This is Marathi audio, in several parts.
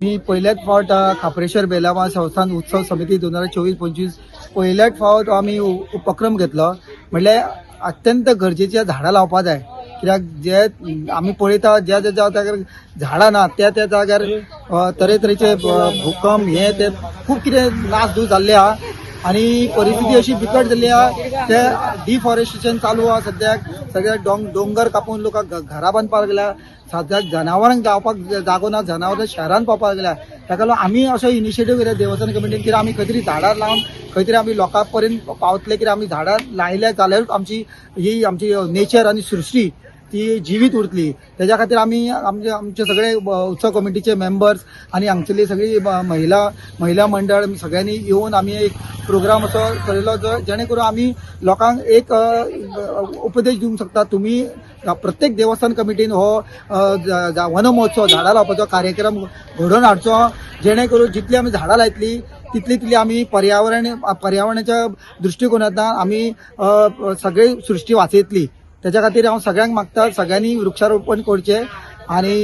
मी पहिल्याच फावट खापरेश्वर बेलामा संस्थान उत्सव समिती 2024-25 पहिल्याच फावट आम्ही उपक्रम घेतलो. म्हणल्यार अत्यंत गरजेच्या झाडां लावपा जाय. कित्याक जे आमी पळयता ज्या ज्या जाग्यार झाडां ना त्या त्या जाग्यार तरेतरेचे भूकंप हे ते खूब कितें नासधूस जाल्ले आहा आणि परिस्थिती अशी बिकट जाल्ली आहा. ते डिफॉरेस्टेशन चालू आहा सद्याक. सगळे डोंगर कापून लोकांक घरां बांदपाक लागल्या. सद्याक जनावरांक जावपाक जागो ना, जनावरां शहरान पावपाक लागल्या. ताका लागून आमी असो इनिशिएटीव घेतला देवस्थान कमिटीन की आमी खंय तरी झाडां लावन खंय तरी आमी लोकां पर्यंत पावतले की आमी झाडां लायल्या जाल्यारूच आमची नेचर आणि सृष्टी ती जिवीत उरतली. त्याच्या खातीर आमी आमचे सगळे उत्सव कमिटीचे मेंबर्स आणि हांगसरली सगळी महिला मंडळ सगळ्यांनी येऊन आमी एक प्रोग्राम असो केल्लो जेणे करून आमी लोकांक एक उपदेश दिवंक शकता. तुम्ही प्रत्येक देवस्थान कमिटीन हो वन महोत्सव झाडां लावपाचो कार्यक्रम घडोवन हाडचो. जेणे करून जितली आमी झाडां लायतली तितली आमी पर्यावरणाच्या दृश्टिकोनांतल्यान आमी सगळी सृष्टी वाचयतली. त्याच्या खातीर हांव सगळ्यांक मागता सगळ्यांनी वृक्षारोपण करचें आणि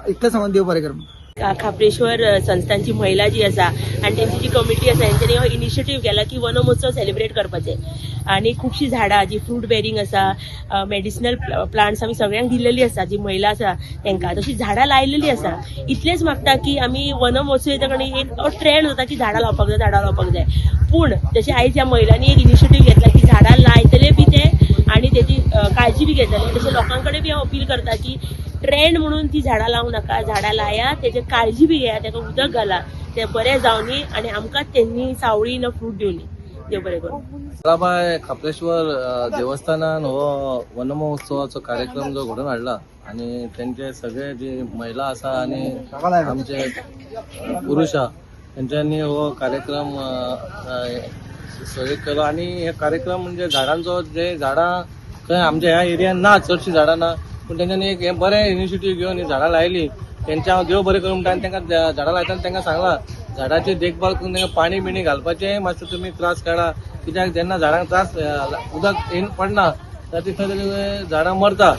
इतलें सांगून देव बरें करूं. खापरेश्वर संस्थांची महिला जी आसा आणि त्यांची जी कमिटी आसा तेंच्यांनी हो इनिशिएटीव केला की वन महोत्सव सेलिब्रेट करपाचे आणि खूबशीं झाडां जी फ्रूट बेरिंग आसा मेडिसिनल प्लांट्स आमी सगळ्यांक दिल्लेली आसा. जी महिला आसा तांकां तशी झाडां लायलेली आसा. इतलेंच मागता की आमी वन महोत्सव येता कडेन एक ट्रेंड जाता की झाडां लावपाक जाय. पूण जशें आयज ह्या महिलांनी एक इनिशिएटीव घेतला की झाडां लायतले बी ते आणि त्याची काळजी बी घेतले. तशें लोकांकडे बी हांव अपील करता की ट्रेंड म्हणून ती झाडां लावूं नाका. झाडां लाया, तेजी काळजी बी घेया, ताका उदक घाला, ते बरें जावनी आणि आमकां त्यांनी सावळी न फ्रूट दिवनी. देव बरें करूं. बाय खापरेश्वर देवस्थानान हो वन महोत्सवाचो कार्यक्रम जो घडोवन हाडला आणि त्यांचे सगळे जी महिला आसा आणि आमचे पुरुष आहा त्यांच्यांनी हो कार्यक्रम सेलेक्ट केलो. आणि हे कार्यक्रम म्हणजे झाडांचो जे झाडां खंय आमच्या ह्या एरियान ना, चडशीं झाडां ना, पूण तेंच्यांनी एक हे बरें इनिशिएटीव घेवन ही झाडां लायली. तेंच्या हांव देव बरें करूं म्हणटा. आनी तांकां झाडां लायतना तांकां सांगलां झाडाची देखभाल करून तांकां पाणी बिणी घालपाचें मातशें तुमी त्रास काडा. कित्याक जेन्ना झाडांक त्रास उदक येवन पडना जाल्यार थंय तरी झाडां मरता.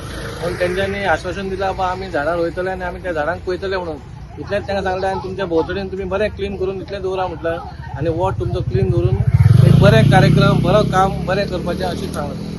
पूण तेंच्यांनी आश्वासन दिलां बा आमी झाडां रोयतले आनी आमी त्या झाडांक पळयतले म्हणून. इतलेंच तांकां सांगलें. आनी तुमच्या भोंवतणीन तुमी बरें क्लीन करून इतलें दवरा म्हटलें आनी वॉर्ड तुमचो क्लीन दवरून एक बरें कार्यक्रम बरो काम बरें करपाचें अशें सांगलें.